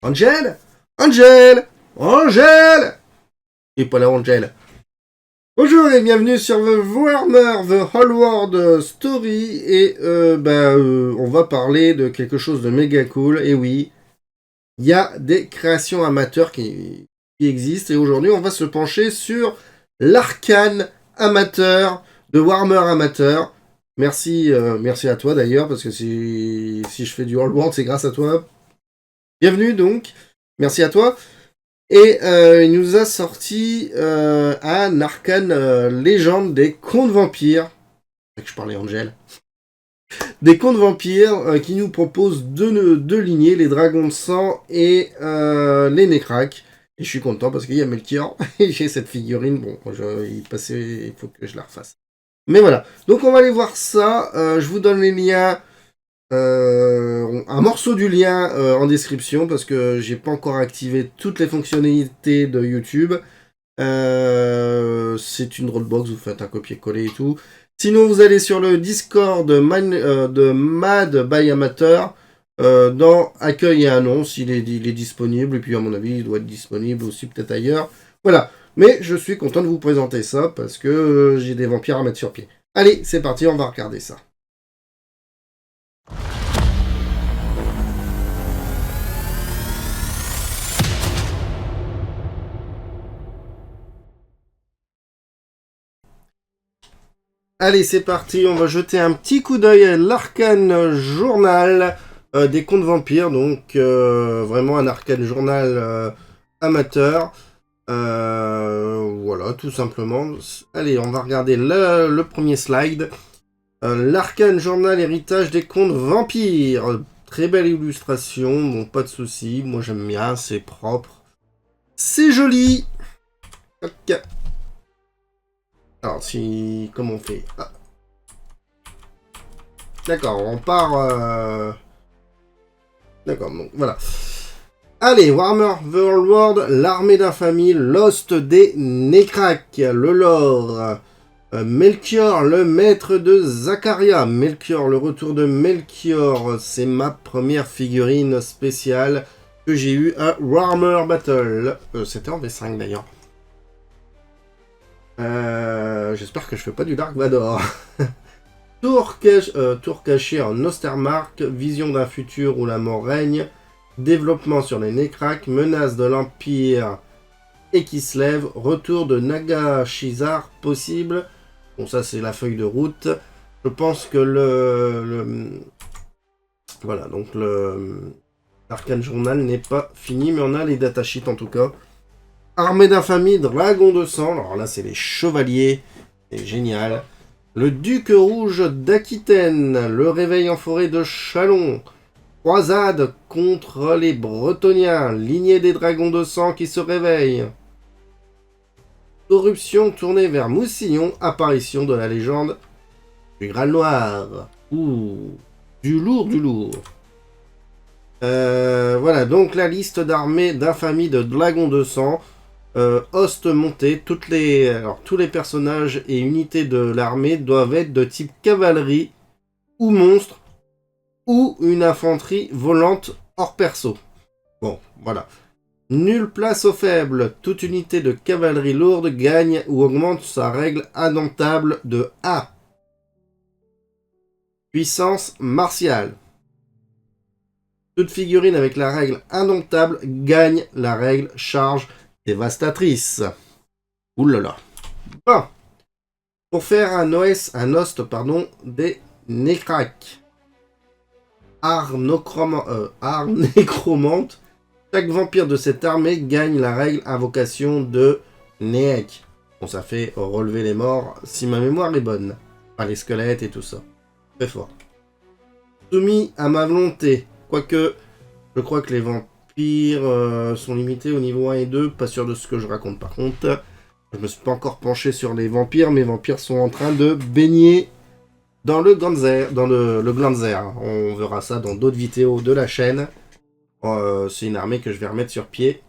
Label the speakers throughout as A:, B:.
A: Angel Angel Angel Et pas la Angel. Bonjour et bienvenue sur The Warhammer, The Whole World Story. Et on va parler de quelque chose de méga cool. Et oui, il y a des créations amateurs qui existent. Et aujourd'hui, on va se pencher sur l'arcane amateur de Warhammer amateur. Merci à toi d'ailleurs, parce que si je fais du Whole World, c'est grâce à toi. Bienvenue donc, merci à toi. Et il nous a sorti un arcane légende des contes vampires. Je parlais Angel. Des contes vampires qui nous proposent deux lignées, les dragons de sang et les Necrac. Et je suis content parce qu'il y a Melchior et j'ai cette figurine. Bon, il faut que je la refasse. Mais voilà, donc on va aller voir ça. Je vous donne les liens. Un morceau du lien en description parce que j'ai pas encore activé toutes les fonctionnalités de YouTube. C'est une Dropbox, vous faites un copier-coller et tout. Sinon, vous allez sur le Discord de Mad by Amateur. Dans Accueil et Annonce, il est disponible. Et puis, à mon avis, il doit être disponible aussi peut-être ailleurs. Voilà. Mais je suis content de vous présenter ça parce que j'ai des vampires à mettre sur pied. Allez, c'est parti, on va regarder ça. Allez, c'est parti, on va jeter un petit coup d'œil à l'arcane journal des contes vampires, donc vraiment un arcane journal amateur. Voilà, tout simplement. Allez, on va regarder le premier slide. L'arcane journal héritage des contes vampires. Très belle illustration, bon, pas de soucis, moi j'aime bien, c'est propre. C'est joli. Ok. Alors, comment on fait? D'accord, on part... D'accord, donc voilà. Allez, Warhammer The Whole World, l'armée d'infamie, Lost des Necrac, le lore. Melchior, le maître de Zacharia. Melchior, le retour de Melchior. C'est ma première figurine spéciale que j'ai eue à Warhammer Battle. C'était en V5 d'ailleurs. J'espère que je fais pas du Dark Vador. Tour caché en Ostermark, vision d'un futur où la mort règne, développement sur les Necrac, menace de l'Empire et qui se lève, retour de Nagashizar possible. Bon, ça c'est la feuille de route. Je pense que voilà, donc l'arcane journal n'est pas fini, mais on a les datasheets en tout cas. Armée d'infamie, dragon de sang. Alors là, c'est les chevaliers. C'est génial. Le duc rouge d'Aquitaine. Le réveil en forêt de Chalon. Croisade contre les Bretoniens. Lignée des dragons de sang qui se réveillent. Corruption tournée vers Moussillon. Apparition de la légende du Graal Noir. Ouh. Du lourd, du lourd. Voilà, donc la liste d'armées d'infamie de dragons de sang. Host monté, tous les personnages et unités de l'armée doivent être de type cavalerie ou monstre ou une infanterie volante hors perso. Bon, voilà. Nulle place aux faibles. Toute unité de cavalerie lourde gagne ou augmente sa règle indomptable de A. Puissance martiale. Toute figurine avec la règle indomptable gagne la règle charge dévastatrice. Oulala. Bon. Pour faire un host, des Necrac. Art nécromante. Chaque vampire de cette armée gagne la règle invocation de Neek. Bon, ça fait relever les morts, si ma mémoire est bonne. Enfin, les squelettes et tout ça. Très fort. Soumis à ma volonté. Quoique, je crois que les vampires sont limités au niveau 1 et 2, pas sûr de ce que je raconte par contre. Je me suis pas encore penché sur les vampires, mes vampires sont en train de baigner dans le Glanzer, On verra ça dans d'autres vidéos de la chaîne. C'est une armée que je vais remettre sur pied.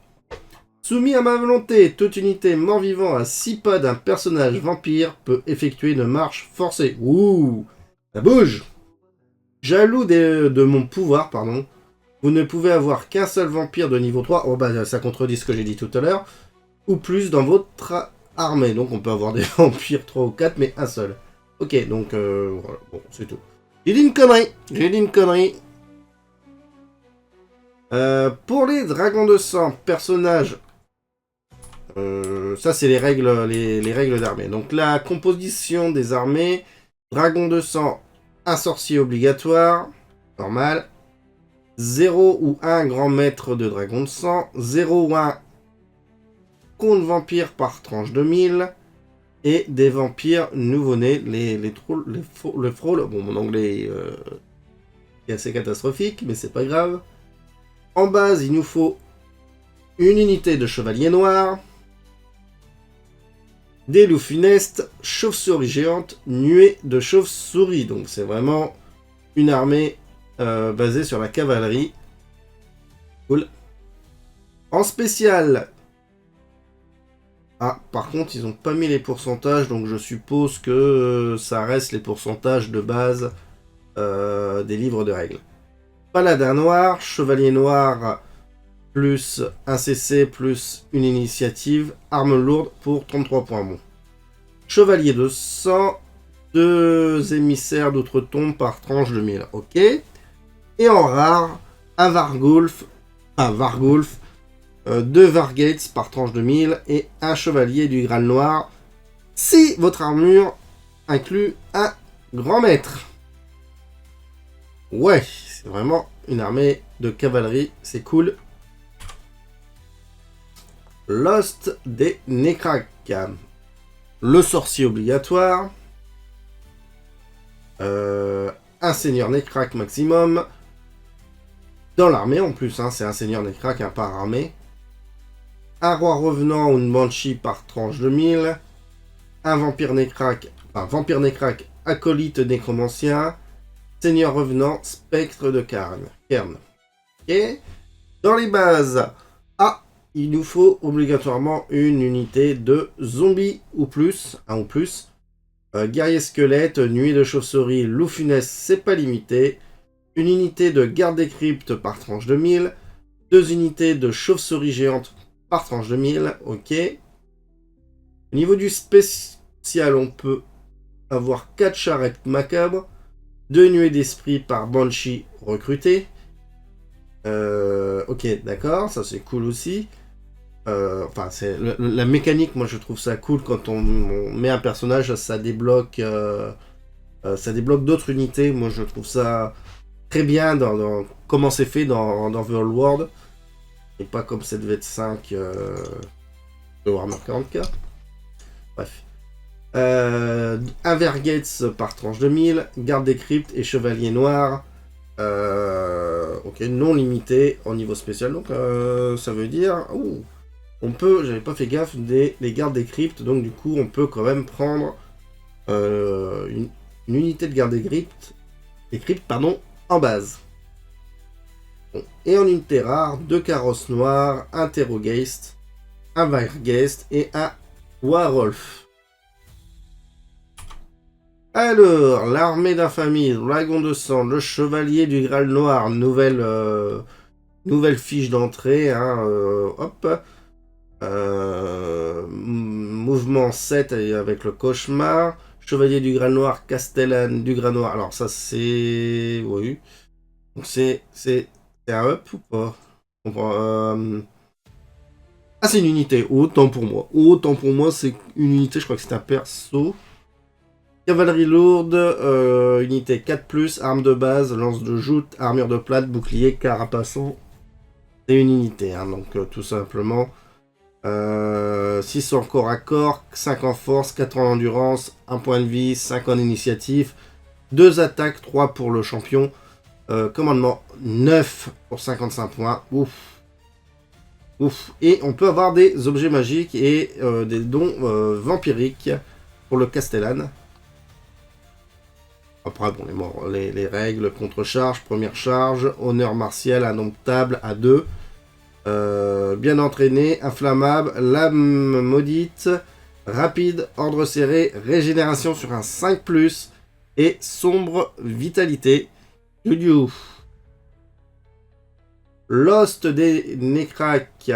A: Soumis à ma volonté, toute unité mort-vivant à 6 pas d'un personnage vampire peut effectuer une marche forcée. Ouh, ça bouge. Jaloux de mon pouvoir, Vous ne pouvez avoir qu'un seul vampire de niveau 3. Oh bah ça contredit ce que j'ai dit tout à l'heure. Ou plus dans votre armée. Donc on peut avoir des vampires 3 ou 4, mais un seul. Ok, donc voilà, bon, c'est tout. J'ai dit une connerie. J'ai dit une connerie. Pour les dragons de sang, personnages. Ça, c'est les règles d'armée. Donc la composition des armées. Dragon de sang, un sorcier obligatoire. Normal. 0 ou 1 grand maître de dragon de sang. 0 ou 1 comte vampire par tranche de 1000. Et des vampires nouveau-nés, les trolls, le frôle. Bon, mon anglais est assez catastrophique, mais c'est pas grave. En base, il nous faut une unité de chevalier noir, des loups funestes, chauve-souris géante, nuée de chauve-souris. Donc c'est vraiment une armée basée sur la cavalerie. Cool. En spécial... Ah, par contre, ils n'ont pas mis les pourcentages, donc je suppose que ça reste les pourcentages de base des livres de règles. Paladin noir, chevalier noir, plus un CC, plus une initiative, arme lourde pour 33 points bons. Chevalier de sang, 2 émissaires d'outre-tombe par tranche de 1000, ok. Et en rare, un Vargulf, 2 Vargates par tranche de 1000 et un chevalier du Graal Noir si votre armure inclut un grand maître. Ouais, c'est vraiment une armée de cavalerie, c'est cool. Lost des Necrac. Le sorcier obligatoire. Un seigneur Necrac maximum. Dans l'armée en plus, hein, c'est un seigneur Necrac, un par armée. Un roi revenant ou une banshee par tranche de 1000. Un vampire Necrac, acolyte nécromancien. Seigneur revenant, spectre de Cairn. Ok. Dans les bases, il nous faut obligatoirement une unité de zombies ou plus, un ou plus. Guerrier squelette, nuée de chauve-souris, loup funeste, c'est pas limité. Une unité de garde des cryptes par tranche de 1000. 2 unités de chauve-souris géante par tranche de 1000, ok. Au niveau du spécial, on peut avoir 4 charrettes macabres, 2 nuées d'esprit par banshee recruté. Ok, d'accord, ça c'est cool aussi. Enfin, c'est la mécanique, moi je trouve ça cool quand on met un personnage, ça débloque d'autres unités. Moi je trouve ça très bien dans comment c'est fait dans The Old World. Et pas comme cette V5 de Warhammer 40k. Bref. Un Vergates par tranche de 1000, garde des cryptes et chevalier noir. Ok, non limité au niveau spécial. Donc ça veut dire... on peut, j'avais pas fait gaffe, les gardes des cryptes. Donc du coup, on peut quand même prendre une unité de garde des cryptes, en base. Et en unité rare, 2 carrosses noirs, un Terrorgeist, un Vargeist et un Warwolf. Alors, l'armée d'infamie, dragon de sang, le chevalier du Graal Noir, nouvelle fiche d'entrée, hein, hop. Mouvement 7 avec le cauchemar, chevalier du Graal Noir, Castellan du Graal Noir. Alors ça c'est... oui. Donc c'est un up ou pas? Ah, c'est une unité. Autant pour moi, c'est une unité. Je crois que c'est un perso. Cavalerie lourde, unité 4+, arme de base, lance de joute, armure de plate, bouclier, carapaçon. C'est une unité, hein, donc tout simplement. 6 en corps à corps, 5 en force, 4 en endurance, 1 point de vie, 5 en initiative, 2 attaques, 3 pour le champion. Commandement 9 pour 55 points. Ouf. Et on peut avoir des objets magiques et des dons vampiriques pour le Castellan. Après, bon, les règles, contre-charge, première charge, honneur martial, indomptable à 2. Bien entraîné, inflammable, lame maudite, rapide, ordre serré, régénération sur un 5+, et sombre vitalité. Lost des Nécrac.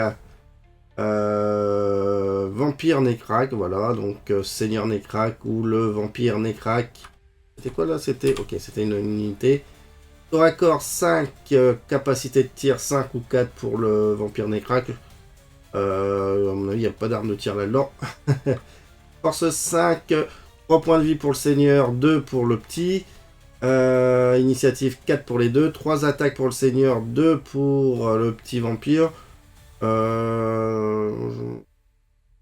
A: Vampire Nécrac, voilà, donc Seigneur Nécrac ou le Vampire Nécrac. C'était quoi là? C'était une unité. Corps à corps 5, capacité de tir 5 ou 4 pour le Vampire Nécrac. À mon avis, il n'y a pas d'arme de tir là-dedans. Force 5, 3 points de vie pour le Seigneur, 2 pour le petit. Initiative 4 pour les deux. 3 attaques pour le Seigneur, 2 pour le petit Vampire.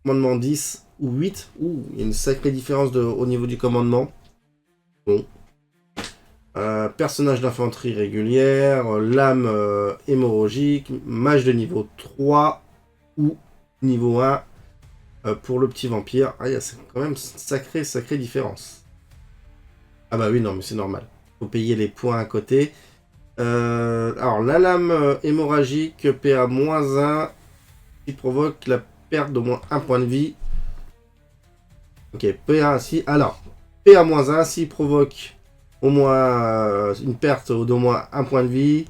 A: Commandement 10 ou 8. Ouh, il y a une sacrée différence au niveau du commandement. Bon. Personnage d'infanterie régulière, lame hémorragique, mage de niveau 3 ou niveau 1 pour le petit vampire. Ah, il y a quand même une sacrée différence. Ah bah oui, non, mais c'est normal. Faut payer les points à côté. Alors, la lame hémorragique, PA-1, qui provoque la perte d'au moins 1 point de vie. Ok, PA, si. Alors, PA-1, s'il provoque au moins une perte d'au moins 1 point de vie.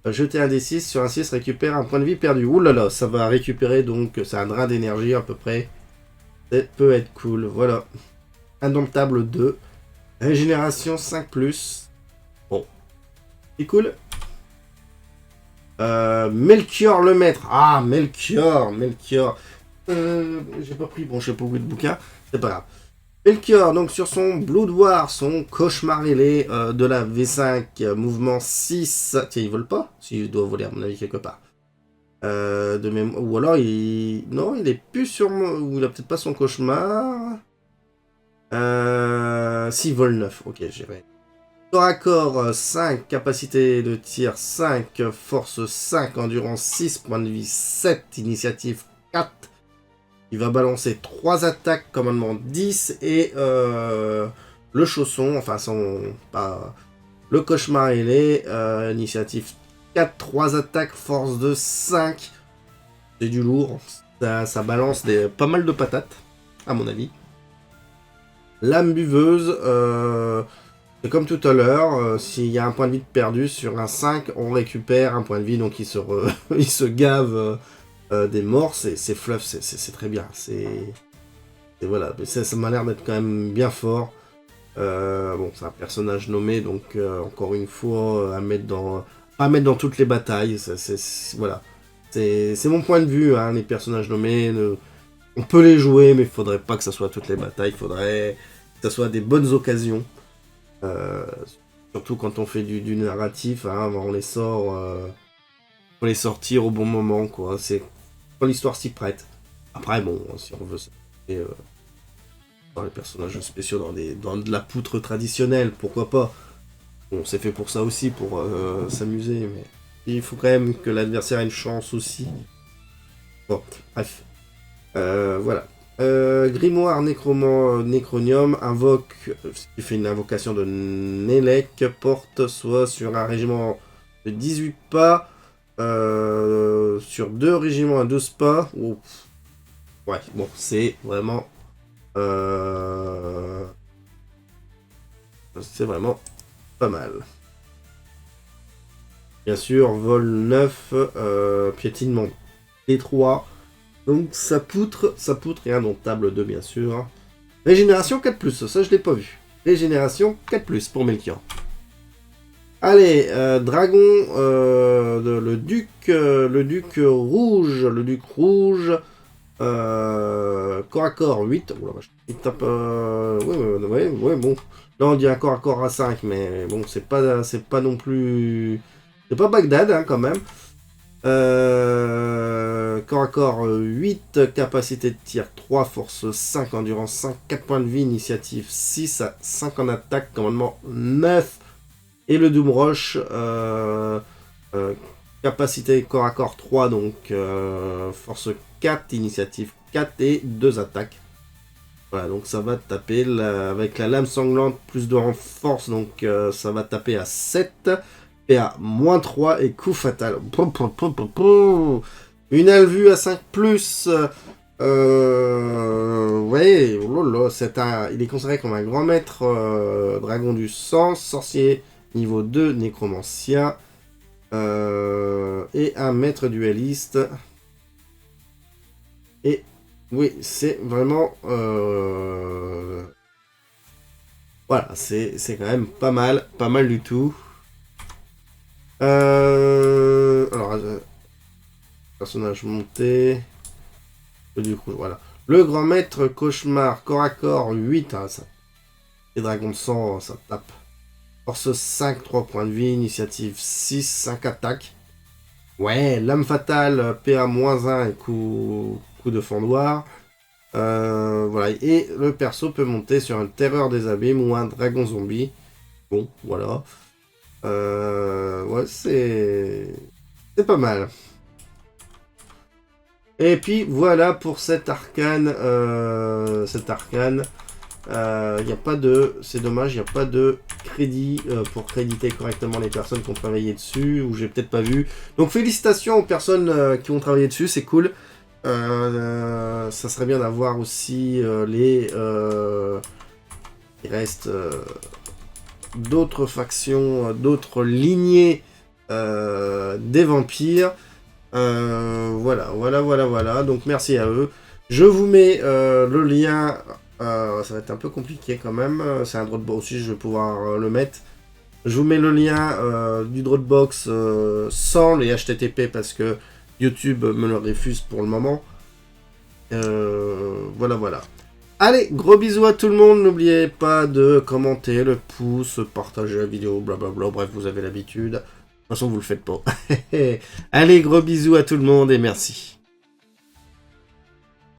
A: Jeter un D6 sur un 6, récupère un point de vie perdu. Ouh là là, ça va récupérer donc, c'est un drain d'énergie à peu près. Ça peut être cool, voilà. Indomptable 2. Régénération 5+. Bon. C'est cool. Melchior le maître. Ah, Melchior. J'ai pas pris, bon, je sais pas beaucoup de bouquins. C'est pas grave. Melchior, donc sur son Blood War, son cauchemar ailé de la V5, mouvement 6. Tiens, il vole pas? Si, il doit voler à mon avis quelque part. De même, ou alors non, il est plus sur moi, ou il a peut-être pas son cauchemar. Si, vol 9, ok, j'irai. Corps à corps 5, capacité de tir 5, force 5, endurance 6, point de vie 7, initiative 4. Il va balancer 3 attaques, commandement 10 et le chausson, enfin le cauchemar ailé, initiative 4, 3 attaques, force de 5. C'est du lourd, ça balance pas mal de patates, à mon avis. Lame buveuse, c'est comme tout à l'heure, s'il y a un point de vie de perdu sur un 5, on récupère un point de vie, donc il se gave des morts, c'est fluff, c'est très bien. Voilà, mais ça m'a l'air d'être quand même bien fort. Bon, c'est un personnage nommé, donc encore une fois, à mettre dans toutes les batailles. Voilà. C'est mon point de vue, hein, les personnages nommés. On peut les jouer, mais il faudrait pas que ça soit toutes les batailles. Il faudrait que ça soit des bonnes occasions. Surtout quand on fait du narratif, hein, on les sort. Faut les sortir au bon moment, quoi. C'est quand l'histoire s'y prête. Après, bon, si on veut dans les personnages spéciaux, dans de la poutre traditionnelle, pourquoi pas. Bon, c'est fait pour ça aussi, pour s'amuser, mais il faut quand même que l'adversaire ait une chance aussi. Bon, bref. Voilà. Grimoire Nécronium invoque, qui fait une invocation de Nélec, porte soit sur un régiment de 18 pas, sur 2 régiments à 12 pas. Ou... Ouais, bon, c'est vraiment... c'est vraiment pas mal. Bien sûr, vol 9, piétinement D3. Donc ça poutre et indomptable 2, bien sûr. Régénération 4+, ça je l'ai pas vu. Régénération 4+, pour Melchior. Allez, dragon, le duc rouge. Le duc rouge, corps à corps 8. Oh la vache. Il tape... ouais, bon. Là on dit un corps à corps à 5, mais bon, c'est pas non plus... C'est pas Bagdad, hein, quand même. Corps à corps 8, capacité de tir 3, force 5, endurance 5, 4 points de vie, initiative 6, 5 en attaque, commandement 9. Et le Doom Rush, capacité corps à corps 3, donc force 4, initiative 4 et 2 attaques. Voilà, donc ça va taper avec la lame sanglante, plus de renforce, donc ça va taper à 7. PA -3 et coup fatal. Une alvue à 5+. Ouais, oh là là, il est considéré comme un grand maître dragon du sang, sorcier niveau 2, nécromancien. Et et un maître dueliste. Et oui, c'est vraiment... Voilà, c'est quand même pas mal du tout. Alors, personnage monté. Et du coup, voilà. Le grand maître cauchemar, corps à corps, 8. Hein, ça. Les dragons de sang, ça tape. Force 5, 3 points de vie. Initiative 6, 5 attaques. Ouais, lame fatale, PA-1 et coup de fendoir. Voilà, et le perso peut monter sur une terreur des abîmes ou un dragon zombie. Bon, voilà. Ouais, c'est pas mal. Et puis voilà pour cet arcane. Il n'y a pas de... C'est dommage, il n'y a pas de crédit pour créditer correctement les personnes qui ont travaillé dessus, ou j'ai peut-être pas vu. Donc félicitations aux personnes qui ont travaillé dessus, c'est cool. Ça serait bien d'avoir aussi les... il reste d'autres factions, d'autres lignées des vampires. Voilà. Donc merci à eux. Je vous mets le lien. Ça va être un peu compliqué quand même. C'est un Dropbox aussi, je vais pouvoir le mettre. Je vous mets le lien du Dropbox sans les HTTP parce que YouTube me le refuse pour le moment. Voilà. Allez, gros bisous à tout le monde. N'oubliez pas de commenter, le pouce, partager la vidéo, blablabla. Bref, vous avez l'habitude. De toute façon, vous le faites pas. Allez, gros bisous à tout le monde et merci.